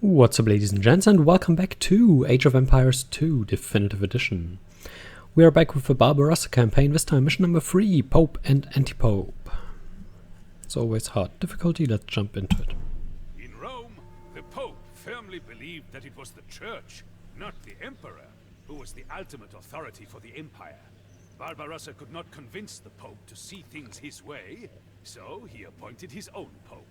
What's up, ladies and gents, and welcome back to Age of Empires 2 Definitive Edition. We are back with the Barbarossa campaign, this time mission number 3, Pope and Antipope. It's always hard difficulty, let's jump into it. In Rome, the Pope firmly believed that it was the Church, not the Emperor, who was the ultimate authority for the Empire. Barbarossa could not convince the Pope to see things his way, so he appointed his own Pope.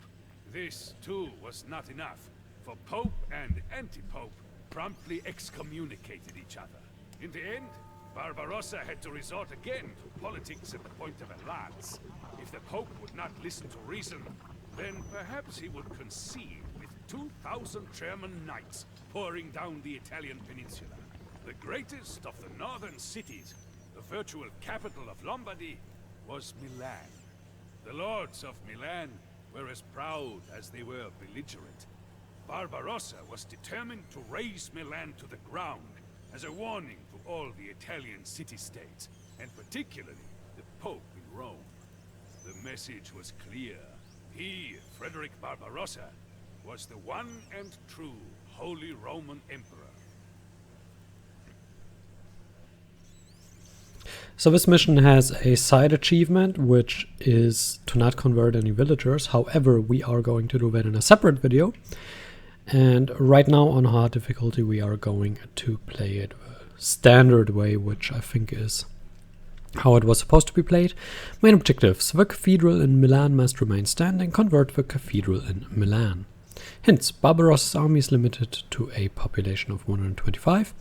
This, too, was not enough, for Pope and Antipope promptly excommunicated each other. In the end, Barbarossa had to resort again to politics at the point of a lance. If the Pope would not listen to reason, then perhaps he would concede with 2,000 German knights pouring down the Italian peninsula. The greatest of the northern cities, the virtual capital of Lombardy, was Milan. The lords of Milan were as proud as they were belligerent. Barbarossa was determined to raze Milan to the ground as a warning to all the Italian city-states, and particularly the Pope in Rome. The message was clear. He, Frederick Barbarossa, was the one and true Holy Roman Emperor. So this mission has a side achievement, which is to not convert any villagers. However, we are going to do that in a separate video. And right now on hard difficulty we are going to play it the standard way, which I think is how it was supposed to be played. Main objectives: the cathedral in Milan must remain standing, convert the cathedral in Milan. Hints: Barbarossa's army is limited to a population of 125.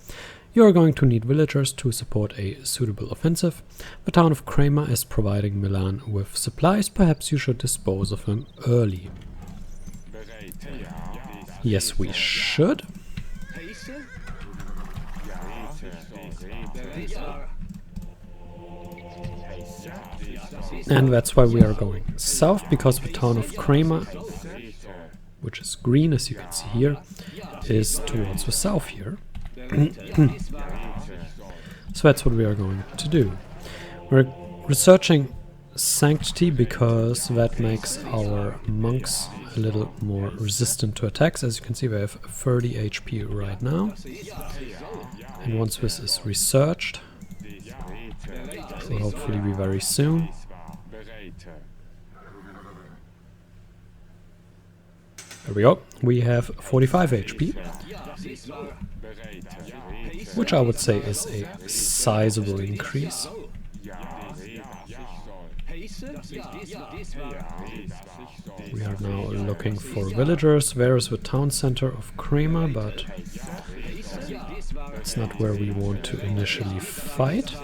You are going to need villagers to support a suitable offensive. The town of Crema is providing Milan with supplies, perhaps you should dispose of them early. Yes, we should. And that's why we are going south, because the town of Crema, which is green as you can see here, is towards the south here. So that's what we are going to do. We're researching sanctity because that makes our monks a little more resistant to attacks. As you can see, we have 30 HP right now, and once this is researched, will hopefully be very soon, there we go, we have 45 HP, which I would say is a sizable increase. We are now looking for villagers. There is the town center of Crema, but that's not where we want to initially fight.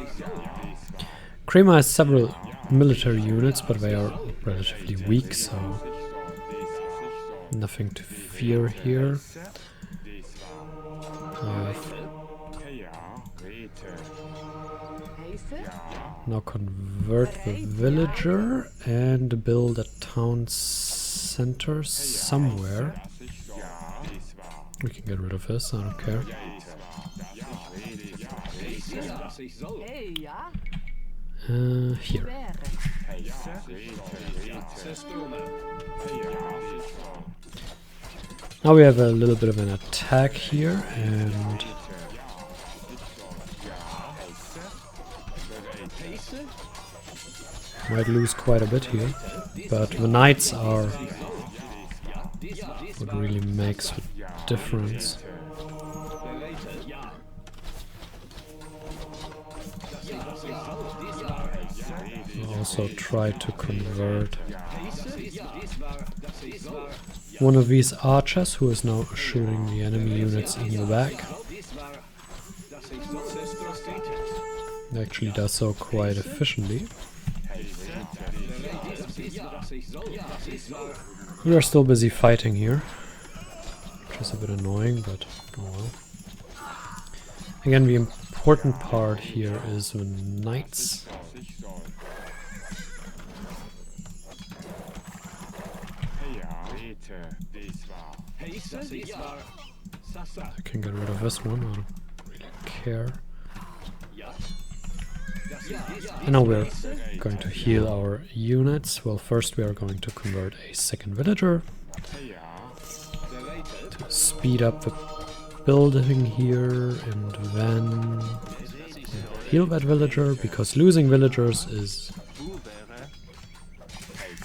Crema has several military units, but they are relatively weak, so nothing to fear here. Now convert the villager and build a town center somewhere. We can get rid of this, I don't care. Here. Now we have a little bit of an attack here, and might lose quite a bit here, but the knights are what really makes the difference. I'll also try to convert one of these archers, who is now shooting the enemy units in the back. It actually does so quite efficiently. We are still busy fighting here, which is a bit annoying, but oh well. Again, the important part here is the knights. I can get rid of this one, I don't really care. And now we're going to heal our units. Well, first we are going to convert a second villager. to speed up the building here, and then heal that villager, because losing villagers is...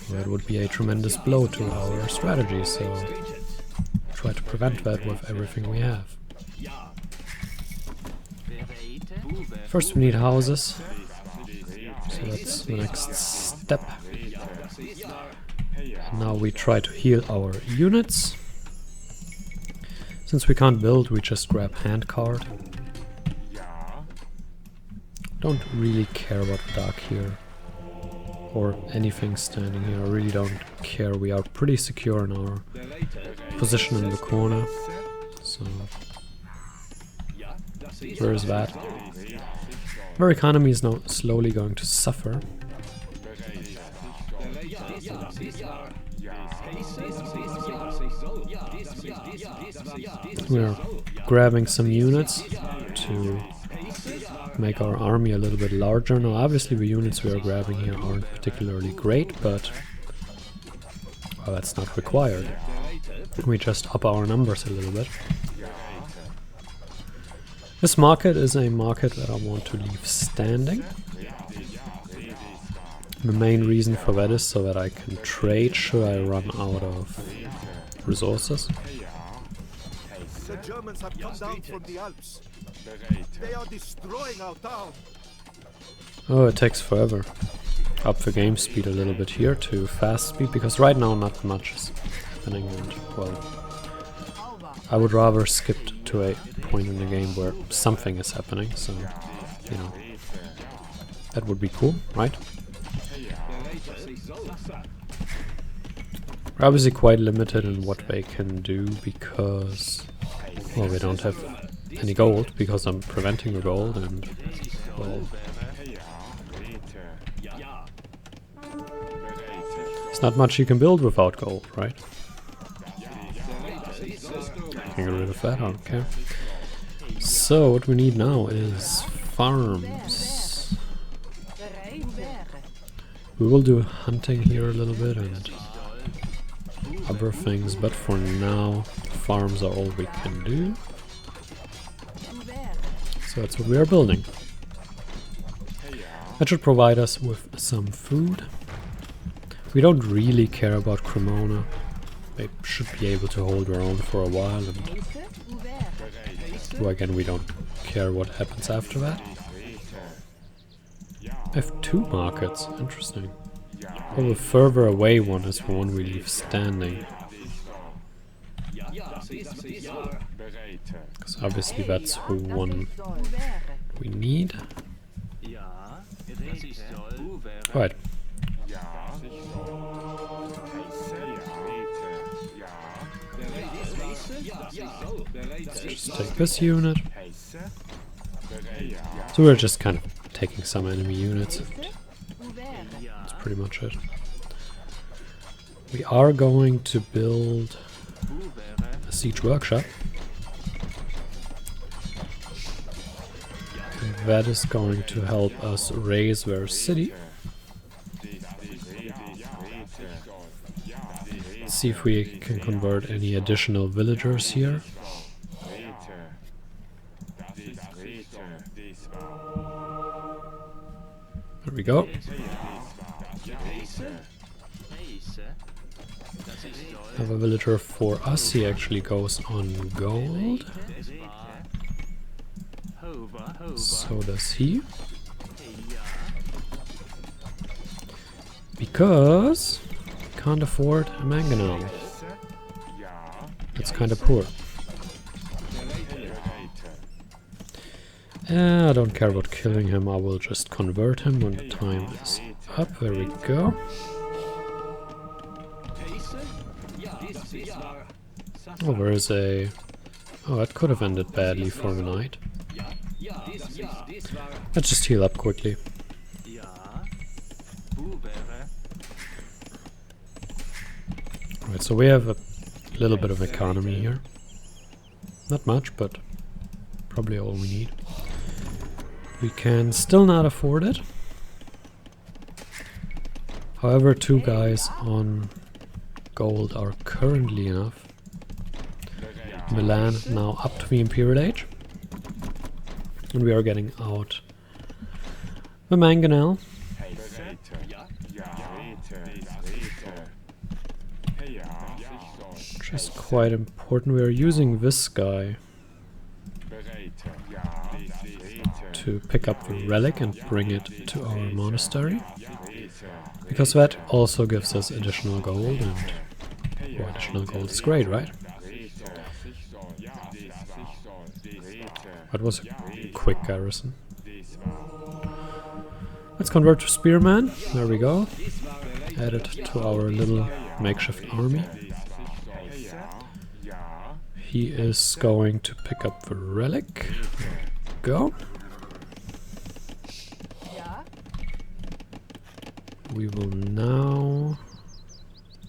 well, it would be a tremendous blow to our strategy, so try to prevent that with everything we have. First we need houses, so that's the next step. Now we try to heal our units. Since we can't build, we just grab handcart. Don't really care about the dock here, or anything standing here. I really don't care. We are pretty secure in our position in the corner. So where is that? Our economy is now slowly going to suffer. We are grabbing some units to make our army a little bit larger. Now obviously the units we are grabbing here aren't particularly great, but well, that's not required. We just up our numbers a little bit. This market is a market that I want to leave standing. The main reason for that is so that I can trade should I run out of resources. The Germans have come down from the Alps. They are destroying our town. Oh, it takes forever. Up the game speed a little bit here to fast speed, because right now not much is happening, and well, I would rather skip to a point in the game where something is happening, so, you know, that would be cool, right? We're obviously quite limited in what they can do because, well, they don't have any gold, because I'm preventing the gold, and, well, there's not much you can build without gold, right? I can get rid of that, I don't care. So, what we need now is farms. We will do hunting here a little bit and other things, but for now, farms are all we can do. So that's what we are building. That should provide us with some food. We don't really care about Cremona. They should be able to hold their own for a while, and well, again, we don't care what happens after that. I have two markets, interesting. Well, the further away one is the one we leave standing. Because obviously that's the one we need. Right. Let's just take this unit. So we're just kind of taking some enemy units. That's pretty much it. We are going to build a siege workshop. And that is going to help us raise their city. Let's see if we can convert any additional villagers here. There we go. Have a villager for us. He actually goes on gold. So does he. Because we can't afford a mangonel. That's kind of poor. I don't care about killing him, I will just convert him when the time is up. There we go. Oh, there is a... Oh, that could have ended badly for the knight. Let's just heal up quickly. Right, so we have a little bit of economy here. Not much, but probably all we need. We can still not afford it. However, 2 guys on gold are currently enough. Milan now up to the Imperial Age. And we are getting out the mangonel. Which is quite important. We are using this guy to pick up the relic and bring it to our monastery. Because that also gives us additional gold, and well, additional gold is great, right? That was a quick garrison. Let's convert to Spearman. There we go. Add it to our little makeshift army. He is going to pick up the relic. Go. We will now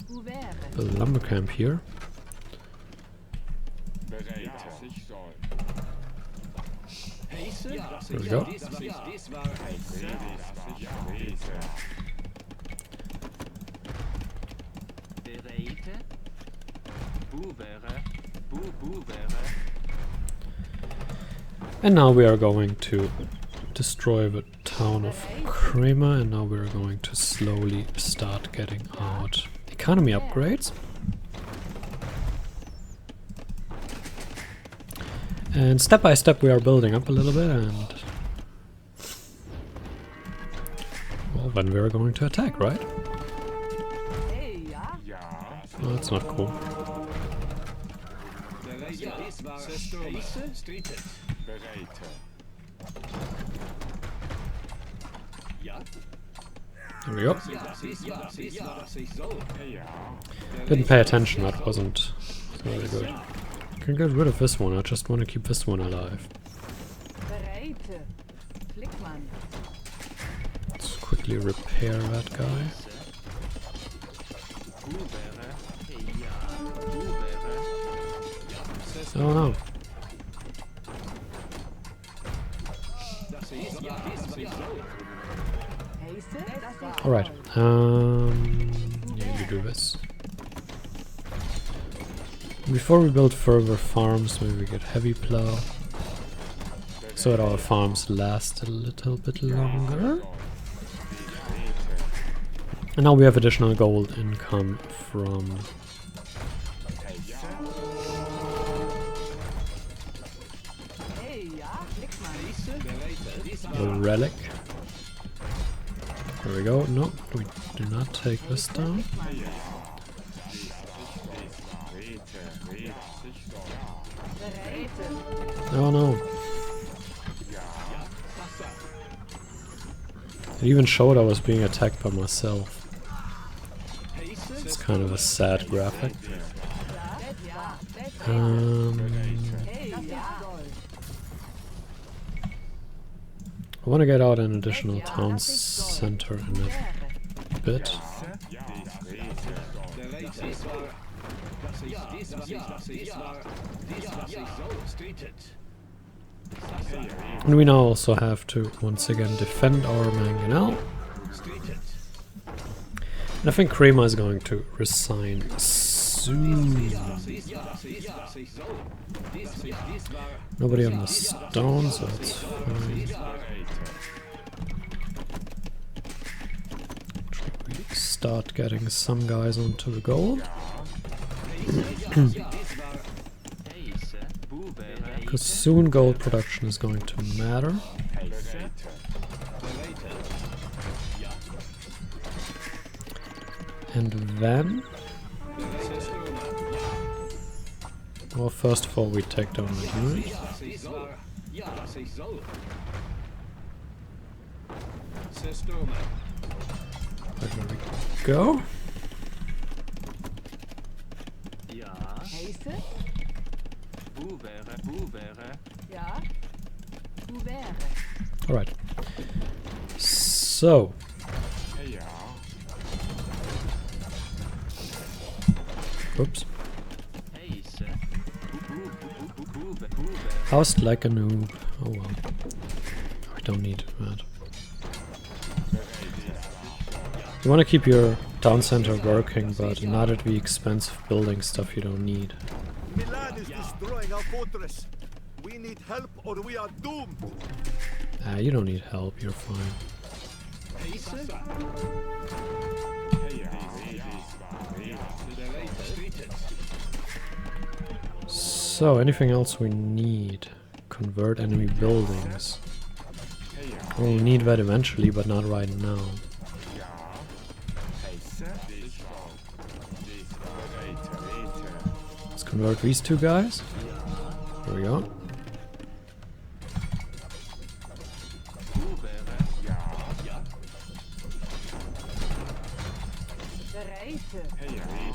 build a lumber camp here. There we go. And now we are going to destroy the town of Crema, and now we're going to slowly start getting out economy upgrades. And step by step we are building up a little bit, and well, then we're going to attack, right? Oh, that's not cool. There we go. Didn't pay attention, that wasn't very good. I can get rid of this one, I just want to keep this one alive. Let's quickly repair that guy. Oh no. Alright, yeah, you do this. Before we build further farms, maybe we get heavy plow, so that our farms last a little bit longer. And now we have additional gold income from the relic. There we go. No, we do not take this down. Oh no. It even showed I was being attacked by myself. It's kind of a sad graphic. I want to get out an additional town center in a bit. And we now also have to once again defend our mangonel. And I think Crema is going to resign soon. Nobody on the stone, so it's fine. We start getting some guys onto the gold. Because soon gold production is going to matter. And then, well, first of all we take down the unit. There we go. Alright. So. Oops. Housed like a noob. Oh well. We don't need that. You want to keep your town center working, but not at the expense of building stuff you don't need. Milan is destroying our fortress. We need help or we are doomed. You don't need help, you're fine. So, anything else we need? Convert enemy buildings. We'll need that eventually, but not right now. Let's convert these two guys. Here we go.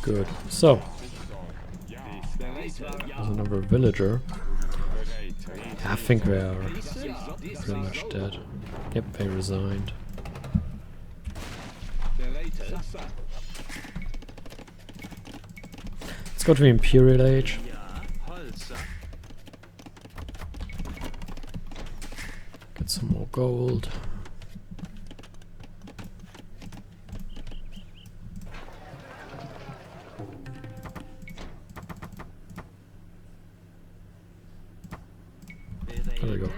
Good. So, there's another villager. I think they are pretty much dead. Yep, they resigned. Let's go to the Imperial Age. Get some more gold. There we go.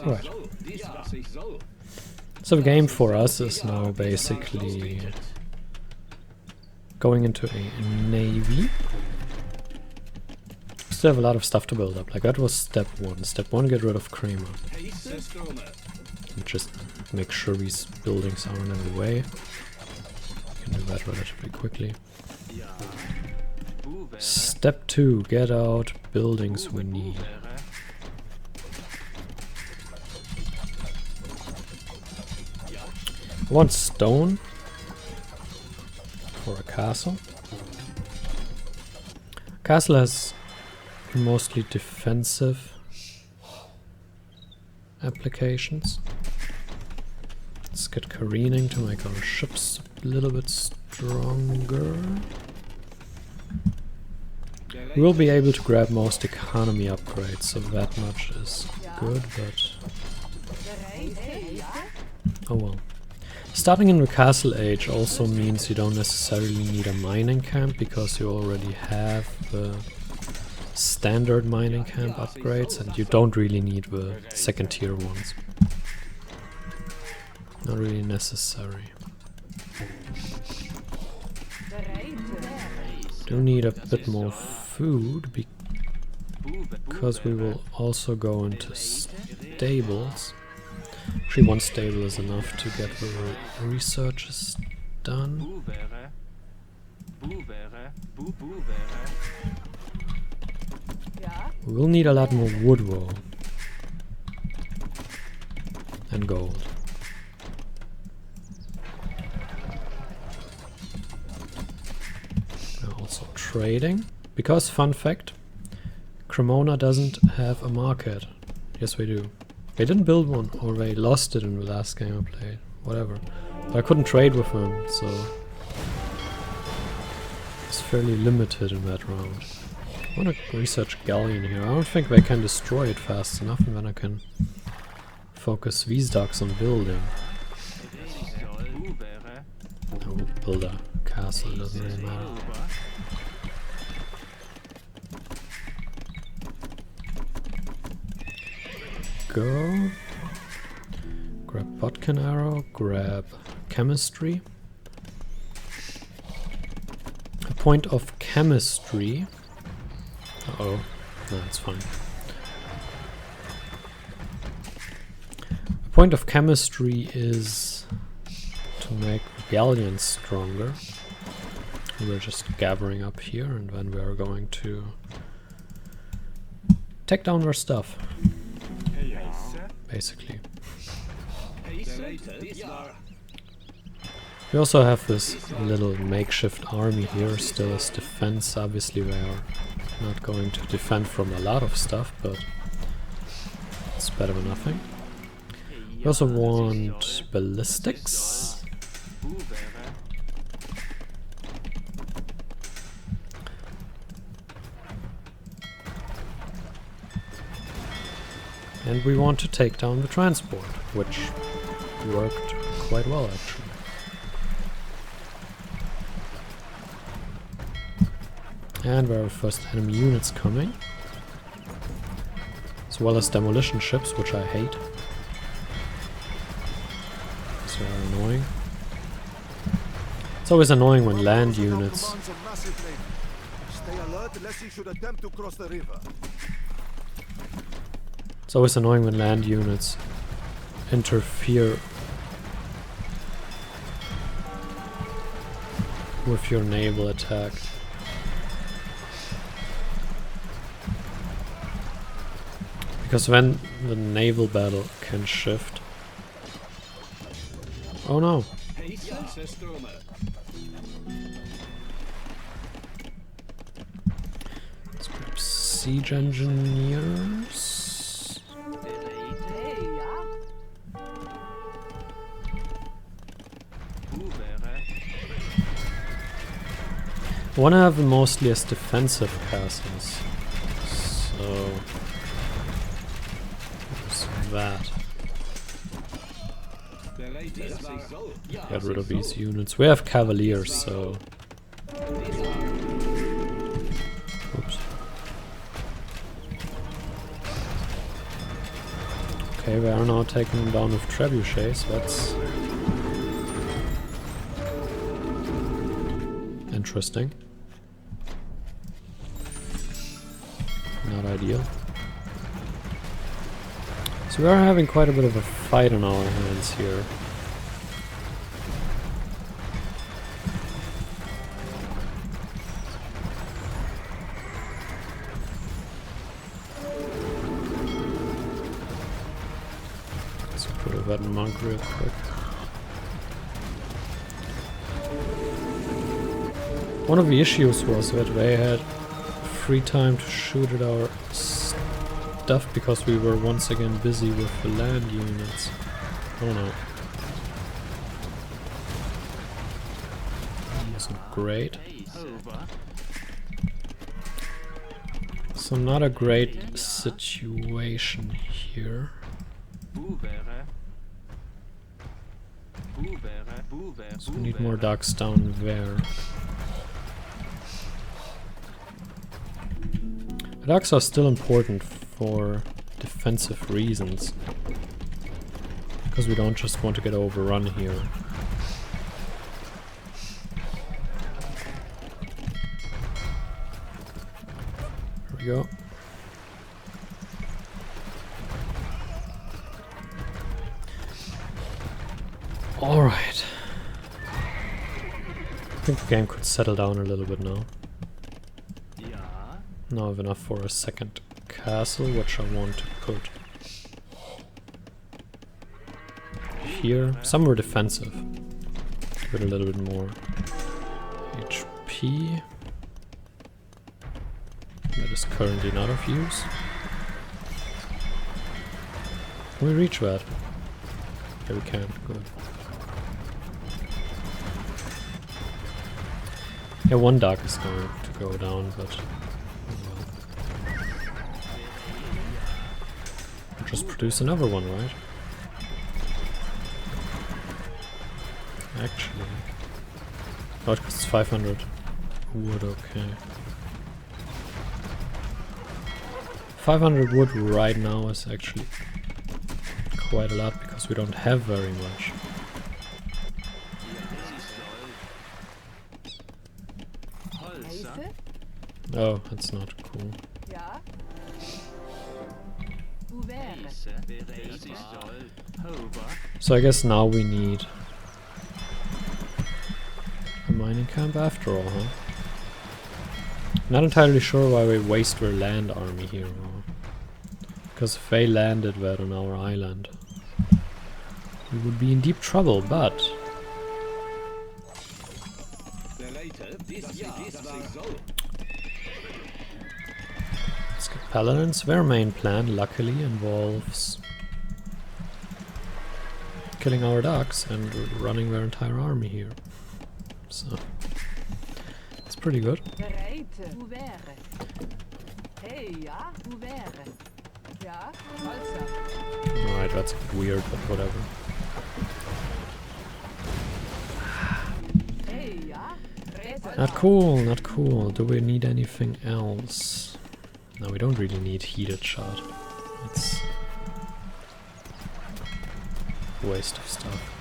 Right. So the game for us is now basically going into a navy. Still have a lot of stuff to build up. Like that was step one. Step one, get rid of Kramer. And just make sure these buildings aren't in the way. Can do that relatively quickly. Step 2, get out buildings we need. I want stone for a castle. Castle has mostly defensive applications. Let's get careening to make our ships a little bit stronger. We'll be able to grab most economy upgrades, so that much is good, but... oh well. Starting in the Castle Age also means you don't necessarily need a mining camp, because you already have the standard mining camp upgrades, and you don't really need the second tier ones. Not really necessary. Do need a bit more food because we will also go into stables. Actually, one stable is enough to get the researches done. We will need a lot more wood though. And gold. Also trading. Because, fun fact, Cremona doesn't have a market. Yes, we do. They didn't build one, or they lost it in the last game I played. Whatever. But I couldn't trade with them, so it's fairly limited in that round. I want to research Galleon here. I don't think they can destroy it fast enough, and then I can focus these ducks on building. I will build a castle, it doesn't really matter. Go. Grab Bodkin Arrow, grab Chemistry. A point of chemistry. Uh-oh. No, it's fine. A point of chemistry is to make galleons stronger. We're just gathering up here, and then we are going to take down their stuff. Basically. We also have this little makeshift army here, still as defense. Obviously they are not going to defend from a lot of stuff, but it's better than nothing. We also want ballistics. And we want to take down the transport, which worked quite well, actually. And there are first enemy units coming. As well as demolition ships, which I hate. So annoying. It's always annoying when land units... Stay alert lest he should attempt to cross the river. It's always annoying when land units interfere with your naval attack. Because then the naval battle can shift. Oh no! Let's grab siege engineers. I want to have them mostly as defensive castles. So... that. Get rid of these units. We have cavaliers, so... Oops. Okay, we are now taking them down with trebuchets. That's... interesting. Not ideal. So we are having quite a bit of a fight on our hands here. Let's put a vet monk real quick. One of the issues was that they had free time to shoot at our stuff because we were once again busy with the land units. Oh no. Isn't great. So not a great situation here. So we need more ducks down there. The ducks are still important for defensive reasons. Because we don't just want to get overrun here. There we go. Alright. I think the game could settle down a little bit now. Now I have enough for a second castle, which I want to put here. Some were defensive. Give it a little bit more HP. That is currently not of use. Can we reach that? Yeah, we can. Good. Yeah, one duck is going to go down, but... just produce another one, right? Actually... oh, it costs 500 wood, okay. 500 wood right now is actually quite a lot because we don't have very much. Oh, that's not cool. So I guess now we need a mining camp after all, huh? Not entirely sure why we waste our land army here. Because if they landed that on our island, we would be in deep trouble, but... let's get paladins. Their main plan, luckily, involves killing our ducks and running their entire army here. So, it's pretty good. Alright, that's a bit weird, but whatever. Not cool, not cool. Do we need anything else? No, we don't really need heated shot. It's a waste of stuff.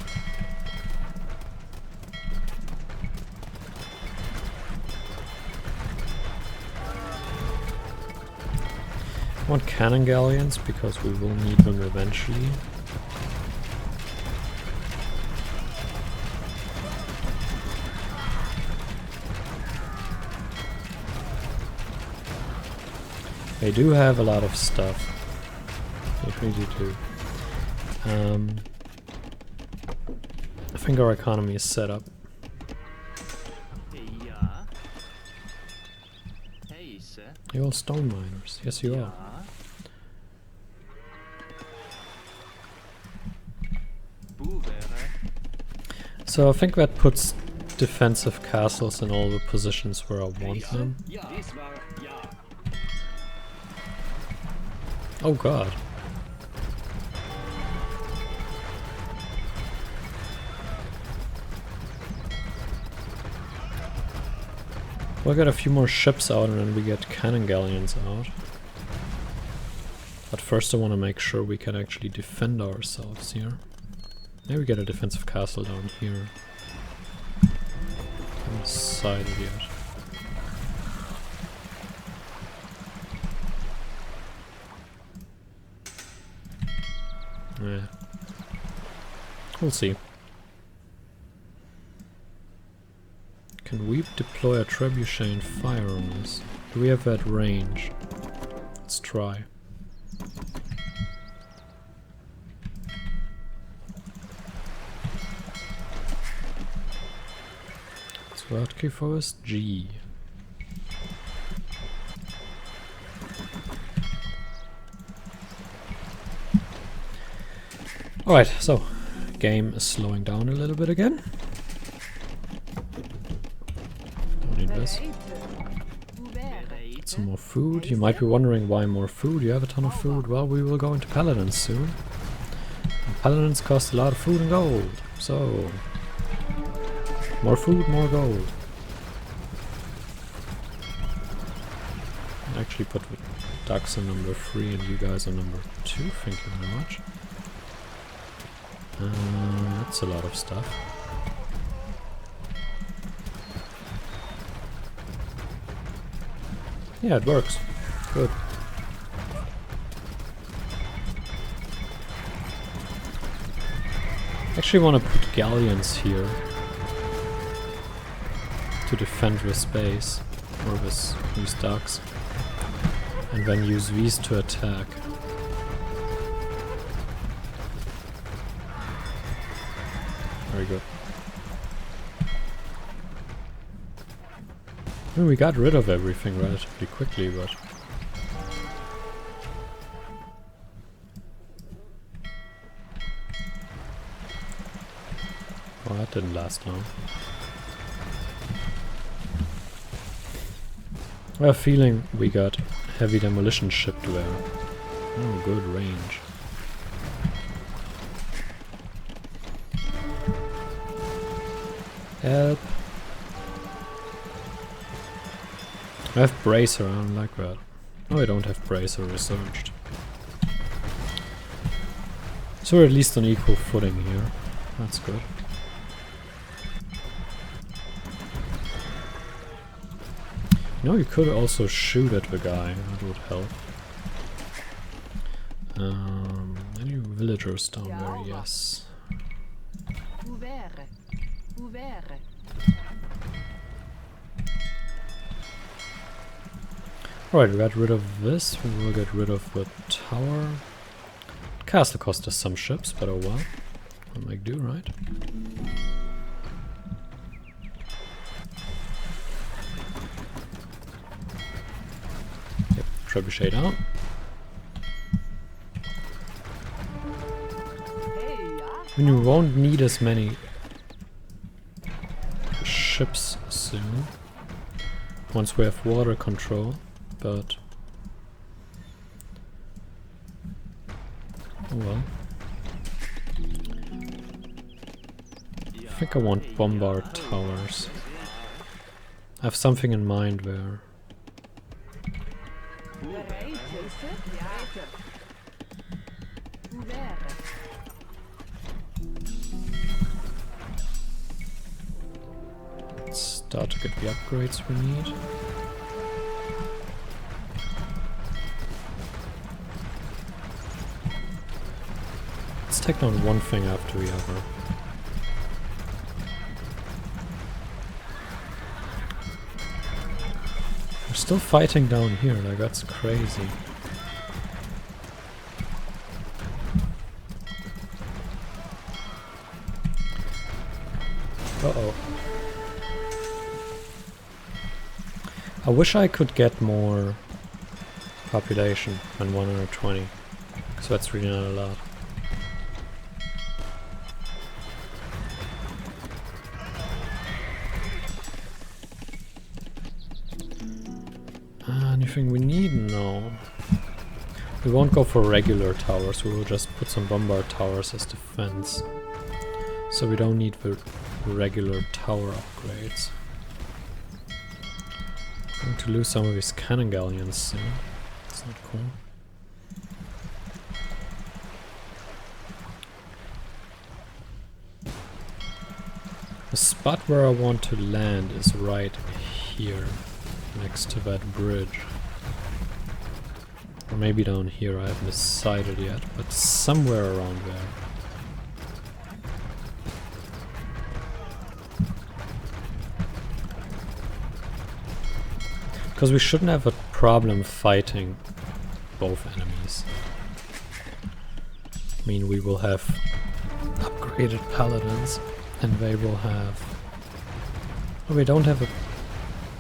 I want cannon galleons because we will need them eventually. They do have a lot of stuff. They really do. I think our economy is set up. You're all stone miners. Yes, you are. So I think that puts defensive castles in all the positions where I want them. Oh god. We'll get a few more ships out and then we get cannon galleons out. But first I want to make sure we can actually defend ourselves here. Maybe get a defensive castle down here. Haven't decided yet. Yeah. We'll see. Can we deploy a trebuchet and fire on this? Do we have that range? Let's try. Hotkey for us, G. Alright, so game is slowing down a little bit again. Don't need this. Get some more food. You might be wondering why more food. You have a ton of food. Well, we will go into paladins soon. And paladins cost a lot of food and gold. So more food, more gold. I actually put the ducks on number 3 and you guys on number 2. Thank you very much. That's a lot of stuff. Yeah, it works. Good. Actually want to put galleons here to defend this base, or these docks, and then use these to attack. Very good. I mean, we got rid of everything relatively quickly, but well, that didn't last long. I have a feeling we got heavy demolition shipped there. Oh, good range. Help. I have bracer, I don't like that. No, I don't have bracer researched. So we're at least on equal footing here. That's good. You know, you could also shoot at the guy, that would help. Any villagers down there? Yes. Alright, we got rid of this, we will get rid of the tower. Castle cost us some ships, but oh well. We'll make do, right? Yep, trebuchet down. And you won't need as many ships soon, once we have water control, but oh well. I think I want bombard towers. have something in mind where... Let's start to get the upgrades we need. Let's take down one thing after the other. We're still fighting down here, like that's crazy. Uh-oh. I wish I could get more population than 120, because that's really not a lot. Anything we need? No. We won't go for regular towers, we will just put some bombard towers as defense. So we don't need the regular tower upgrades. I'm going to lose some of these cannon galleons soon. That's not cool. The spot where I want to land is right here, next to that bridge. Or maybe down here, I haven't decided yet, but somewhere around there. Because we shouldn't have a problem fighting both enemies. I mean, we will have upgraded paladins, and they will have... Oh, we don't have a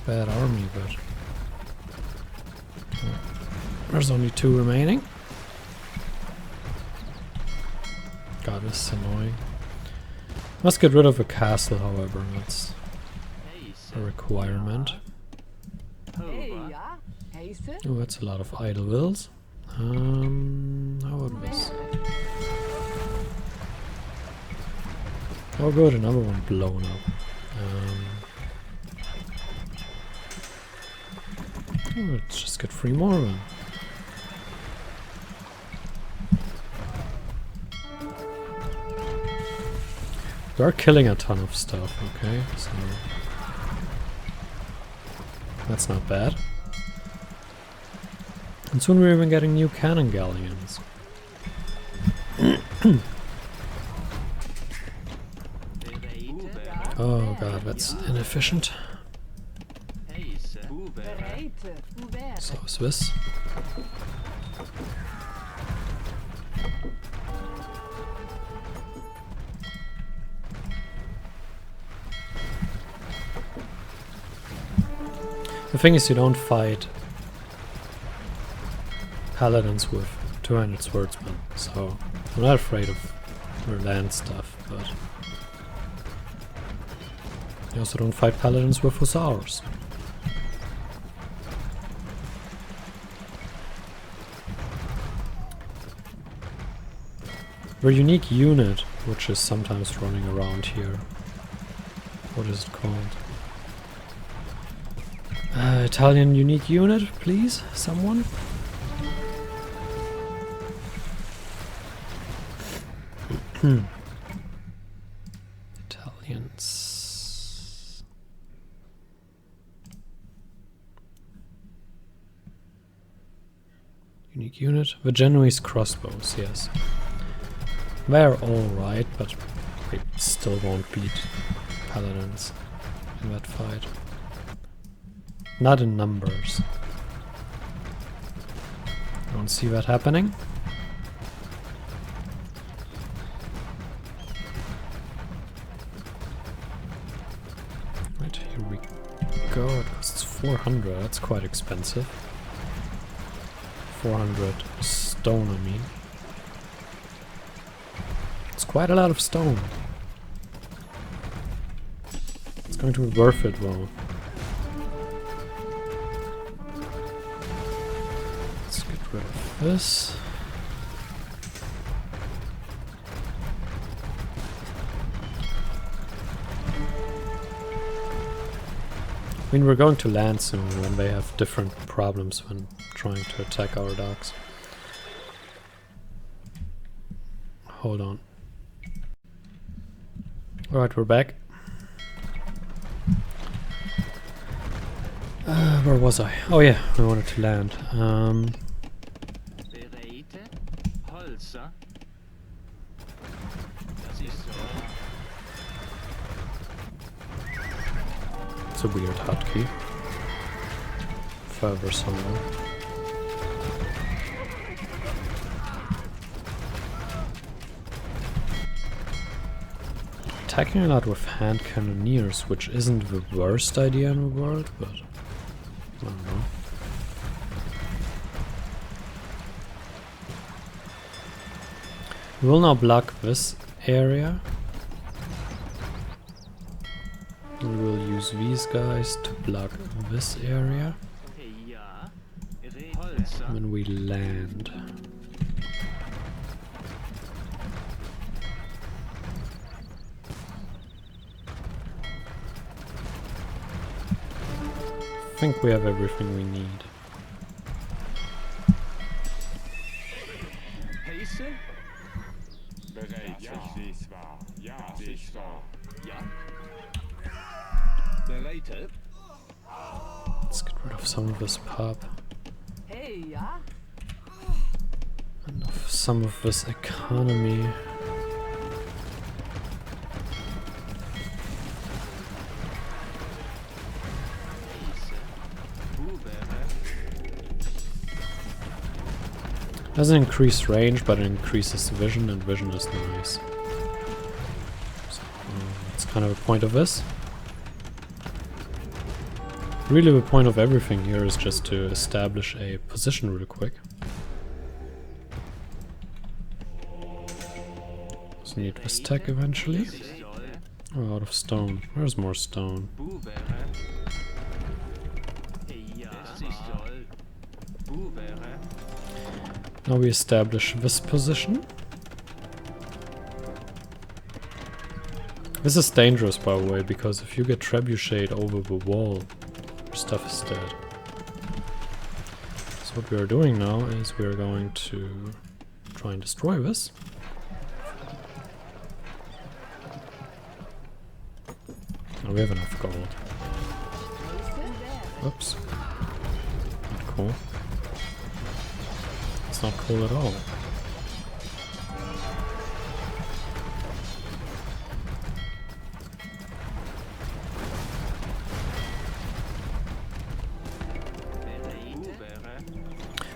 bad army, but... Oh. There's only 2 remaining. God, this is annoying. Must get rid of a castle, however, that's a requirement. Oh, that's a lot of idle wills. How about this? Oh good, another one blown up. Oh, let's just get 3 more then. We are killing a ton of stuff, okay, so... That's not bad. And soon we're even getting new cannon galleons. Oh god, that's inefficient. So is this. The thing is, you don't fight paladins with 200 swordsmen, so I'm not afraid of their land stuff, but you also don't fight paladins with hussars. Their unique unit, which is sometimes running around here. What is it called? Italian unique unit, please, someone? Italians. Unique unit. The Genoese crossbows, yes. They're alright, but they still won't beat paladins in that fight. Not in numbers. Don't see that happening. Right, here we go. It costs 400, that's quite expensive. 400 stone, I mean. It's quite a lot of stone. It's going to be worth it though. Let's get rid of this. mean, we're going to land soon when they have different problems when trying to attack our docks. Hold on. Alright, we're back. Where was I? Oh yeah, we wanted to land. It's a weird hotkey. Further somewhere. Attacking a lot with hand cannoneers, which isn't the worst idea in the world, but I don't know. We will now block this area. We will use these guys to block this area. When we land. I think we have everything we need. Let's get rid of some of this pop. And of some of this economy. Doesn't increase range, but it increases vision, and vision is nice. So, that's kind of the point of this. Really the point of everything here is just to establish a position real quick. Just need this tech eventually. Oh, out of stone. Where's more stone? Now we establish this position. This is dangerous, by the way, because if you get trebucheted over the wall, your stuff is dead. So what we are doing now is we are going to try and destroy this. Oh, we have enough gold. Oops. Not cool. It's not cool at all.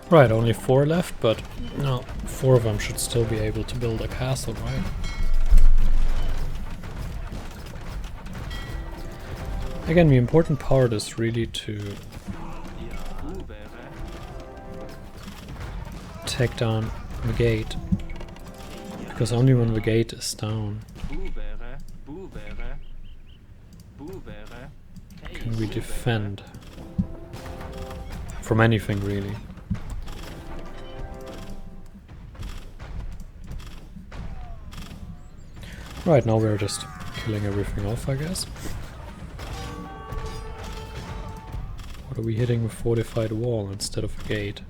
Right, only 4 left, but no, 4 of them should still be able to build a castle, right? Again, the important part is really to take down the gate, because only when the gate is down can we defend from anything, really. Right, now we're just killing everything off, I guess. What are we hitting with fortified wall instead of a gate?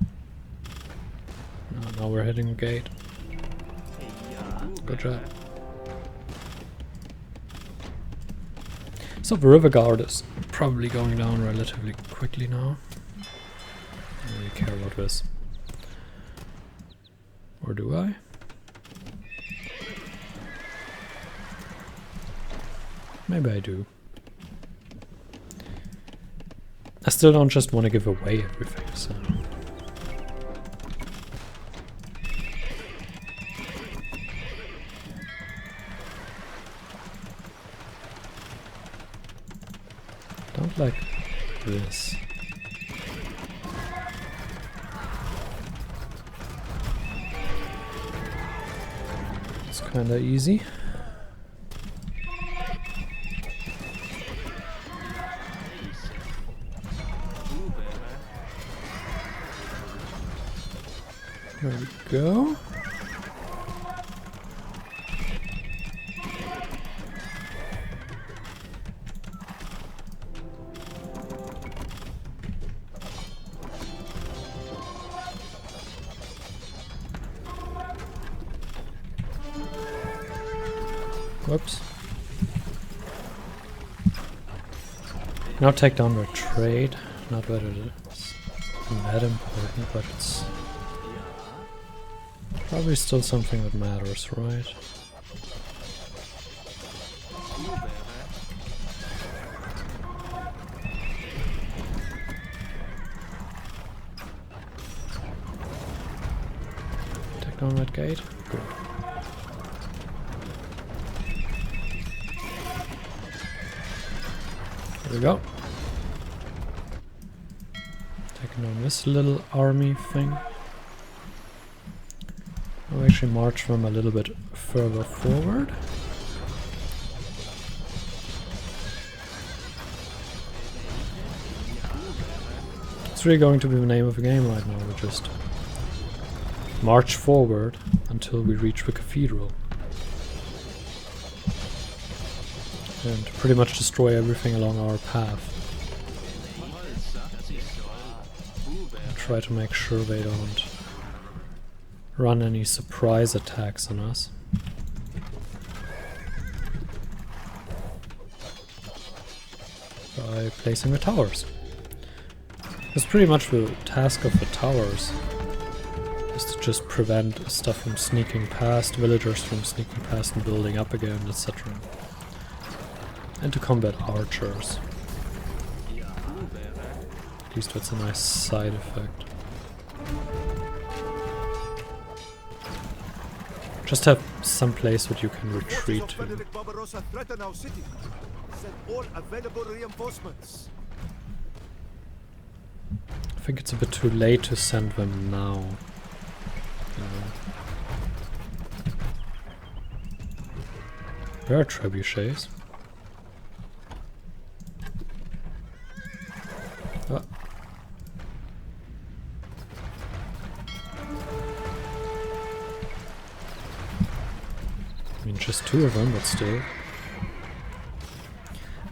Now we're hitting a gate. Good job. So the river guard is probably going down relatively quickly now. I don't really care about this. Or do I? Maybe I do. I still don't just want to give away everything, so... Don't like this. It's kinda easy. There we go. Whoops. Now take down their trade. Not that it's that important, but it's probably still something that matters, right? Take down that gate. Good. There we go. Taking on this little army thing. I'll actually march them a little bit further forward. It's really going to be the name of the game right now. We just march forward until we reach the cathedral. And pretty much destroy everything along our path. And try to make sure they don't run any surprise attacks on us. By placing the towers. That's pretty much the task of the towers. Is to just prevent stuff from sneaking past, villagers from sneaking past and building up again, etc. And to combat archers. At least that's a nice side effect. Just have some place that you can retreat to. Barbarossa threaten our city. Send all available reinforcements. I think it's a bit too late to send them now. There are trebuchets. Oh. I mean, just two of them, but still.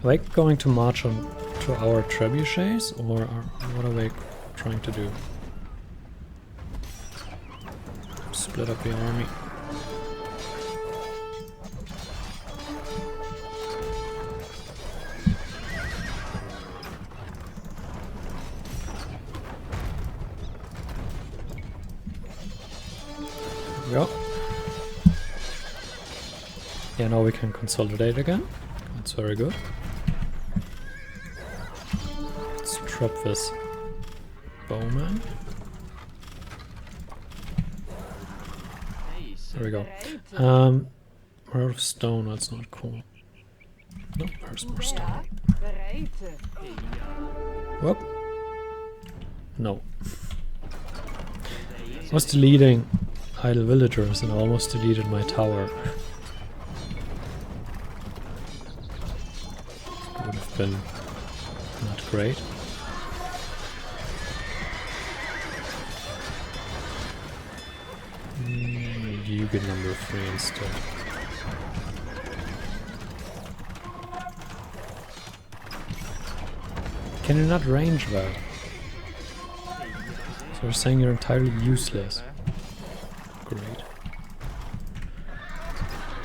Are they going to march on to our trebuchets, or what are they trying to do? Split up the army. There we go. Yeah, now we can consolidate again. That's very good. Let's trap this bowman. There we go. We're out of stone, that's not cool. No, there's more stone. Whoop. No. I was deleting idle villagers and almost deleted my tower. Would have been not great. You get number 3 instead. Can you not range that? So you're saying you're entirely useless. Great.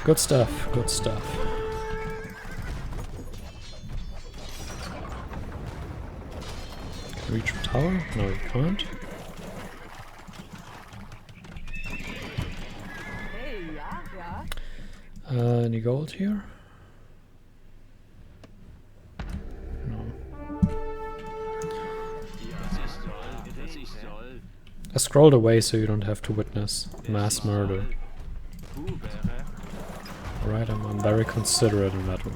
Good stuff, good stuff. Can you reach the tower? No, you can't. Any gold here? No. I scrolled away so you don't have to witness mass murder. Alright, I'm very considerate in that way.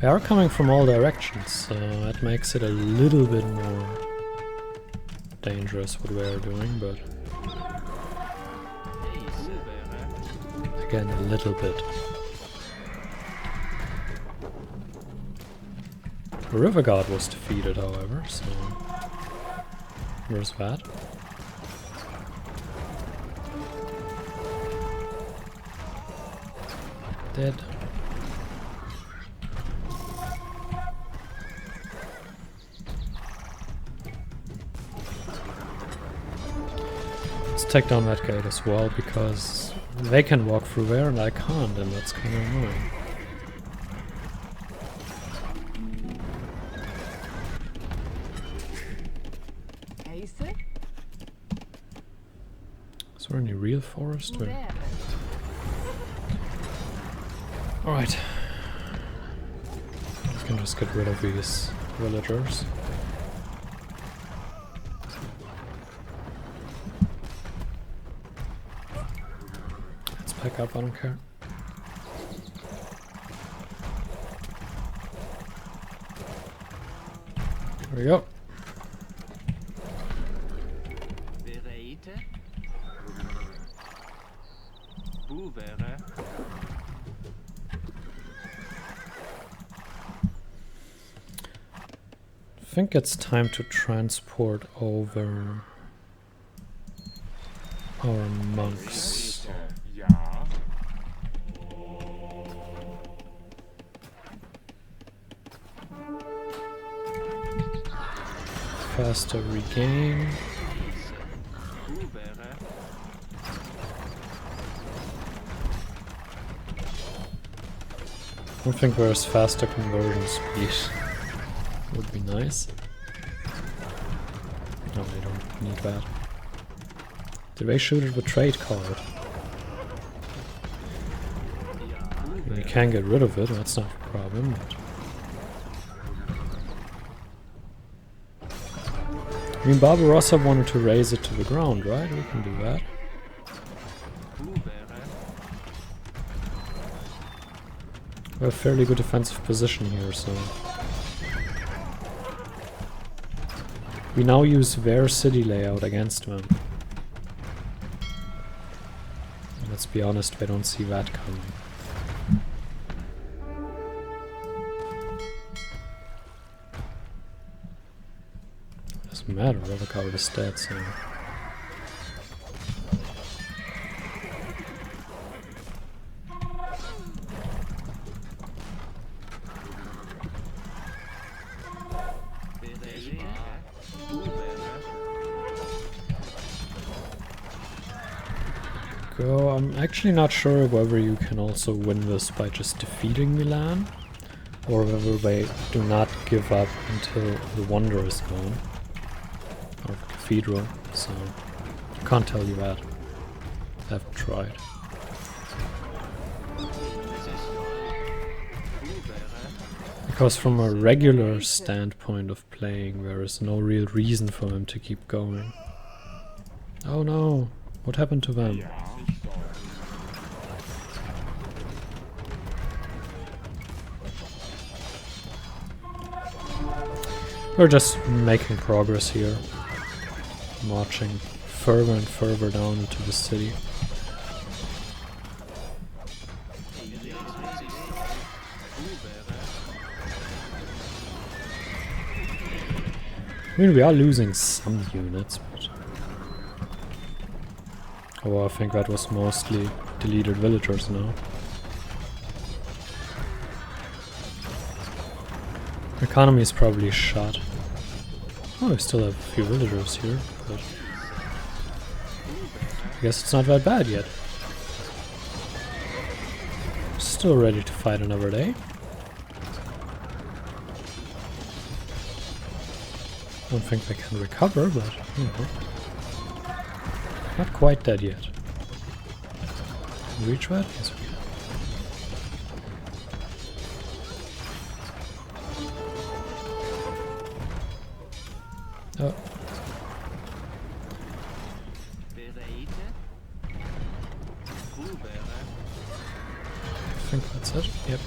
They are coming from all directions, so that makes it a little bit more dangerous what we are doing, but again, a little bit. The River God was defeated, however, so there's that. Dead. take down that gate as well, because they can walk through there and I can't, and that's kind of annoying. Is there any real forest? Alright. We can just get rid of these villagers. Let's back up, I don't care. There we go. I think it's time to transport over our monks. Faster regain. I think there's faster conversion speed. Would be nice. No, I don't need that. Did they shoot it with trade card? You can get rid of it, that's not a problem. But I mean, Barbarossa wanted to raise it to the ground, right? We can do that. We have a fairly good defensive position here, so... We now use their city layout against them. And let's be honest, they don't see that coming. Doesn't matter, Revocar is dead, so... Go. I'm actually not sure whether you can also win this by just defeating Milan, or whether they do not give up until the Wonder is gone, or the Cathedral, so I can't tell you that. I haven't tried. Because from a regular standpoint of playing, there is no real reason for them to keep going. Oh no! What happened to them? We're just making progress here, marching further and further down into the city. I mean, we are losing some units, but... Oh, I think that was mostly deleted villagers now. Economy is probably shot. Oh, we still have a few villagers here, but... I guess it's not that bad yet. Still ready to fight another day. Don't think they can recover, but, you know. Not quite dead yet. Can we reach that? Yes, we can. Oh. I think that's it. Yep.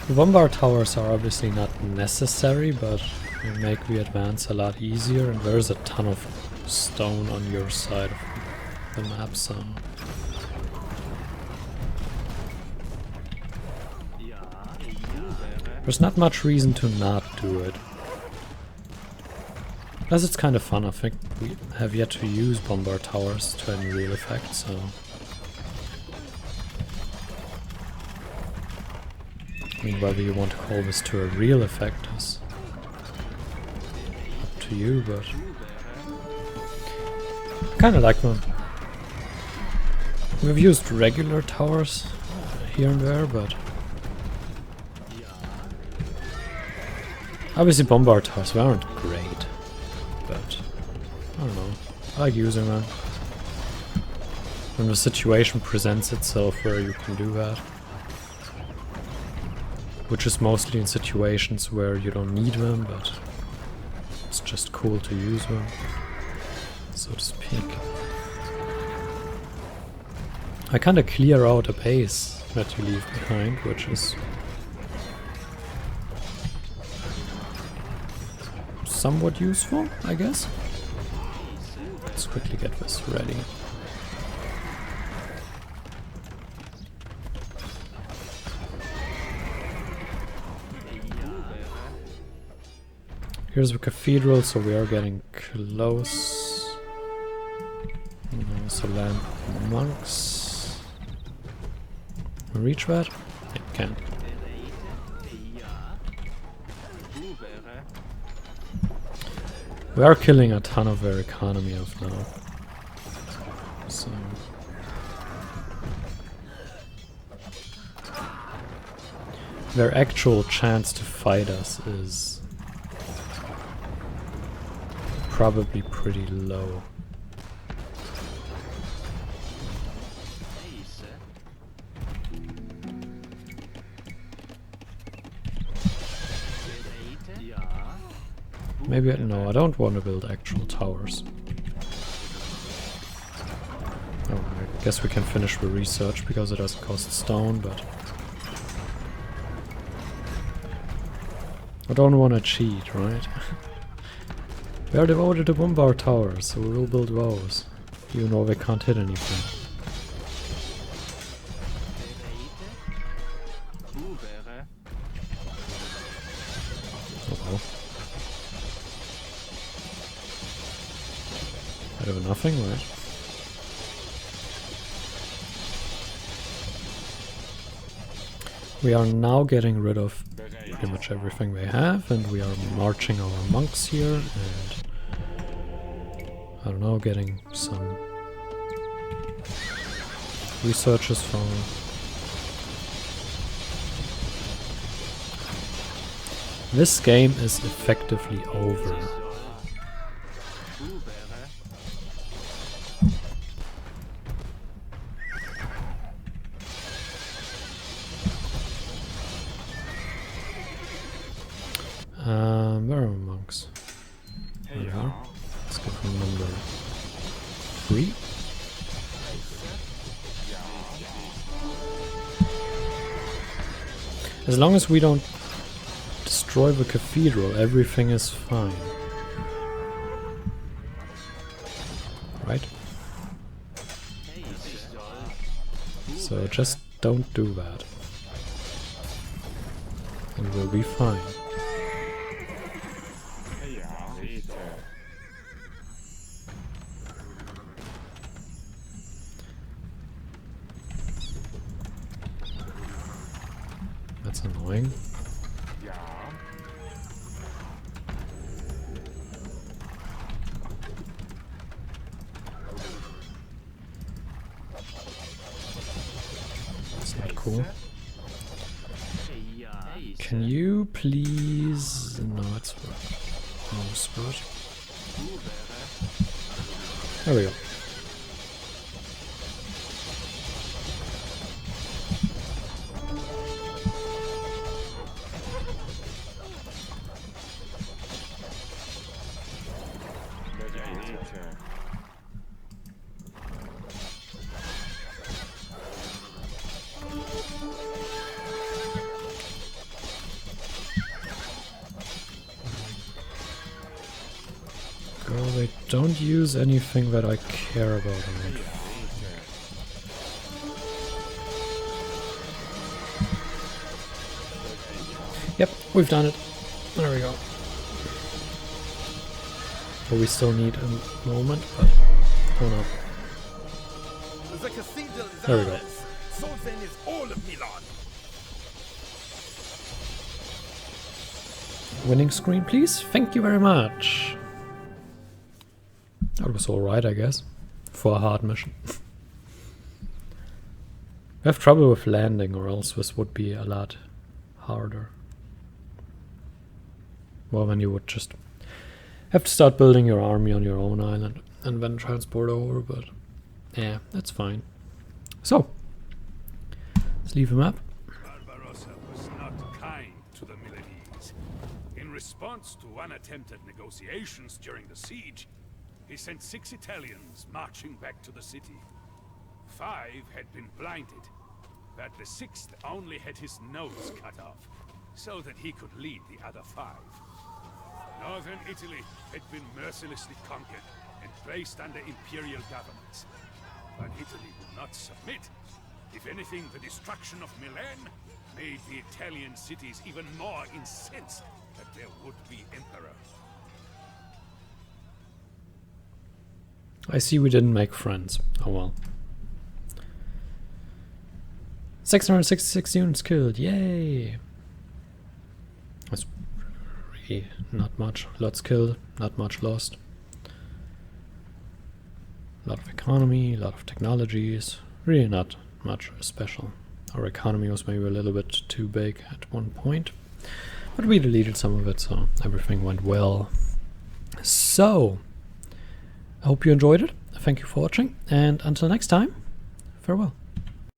The bombard towers are obviously not necessary, but they make the advance a lot easier, and there's a ton of stone on your side of the map, so... There's not much reason to not do it. Plus it's kind of fun, I think we have yet to use bombard towers to any real effect, so... I mean, whether you want to call this to a real effect is to you, but I kinda like them. We've used regular towers here and there, but obviously bombard towers aren't great, but I don't know, I like using them. When the situation presents itself where you can do that. Which is mostly in situations where you don't need them, but it's just cool to use them, so to speak. I kinda clear out a base that you leave behind, which is somewhat useful, I guess. Let's quickly get this ready. Here's the cathedral, so we are getting close. There's a lamp of monks. Can we reach that? Yeah, we can. We are killing a ton of their economy off now. So their actual chance to fight us is probably pretty low. Maybe no, I don't want to build actual towers. Oh, I guess we can finish the research because it doesn't cost stone, but I don't want to cheat, right? We are devoted to bombard towers, so we will build those, even though they can't hit anything. Oh well. Better than nothing, right? We are now getting rid of pretty much everything they have, and we are marching our monks here, and I don't know, getting some researchers from. This game is effectively over. Where are my monks? There we are. Let's get them number 3. As long as we don't destroy the cathedral, everything is fine. Right? So just don't do that. And we'll be fine. That's annoying. That's not cool. Can you please... No, it's wrong spot. There we go. Girl, they don't use anything that I care about. Yep, we've done it. There we go. But we still need a moment, but oh no. The cathedral is There we go. ours. So then is all of Milan. Winning screen, please. Thank you very much. That was alright, I guess, for a hard mission. We have trouble with landing, or else this would be a lot harder. Well, then you would just have to start building your army on your own island and then transport over, but yeah, that's fine. So, let's leave him up. Barbarossa was not kind to the Milanese. In response to unattempted negotiations during the siege, he sent 6 Italians marching back to the city. 5 had been blinded, but the 6th only had his nose cut off, so that he could lead the other 5. Northern Italy had been mercilessly conquered and placed under imperial governments. But Italy would not submit. If anything, the destruction of Milan made the Italian cities even more incensed that there would be emperor. I see we didn't make friends. Oh well. 666 units killed, yay! That's really not much. Lots killed, not much lost. A lot of economy, a lot of technologies. Really not much special. Our economy was maybe a little bit too big at one point, but we deleted some of it, so everything went well. So, I hope you enjoyed it. Thank you for watching, and until next time, farewell.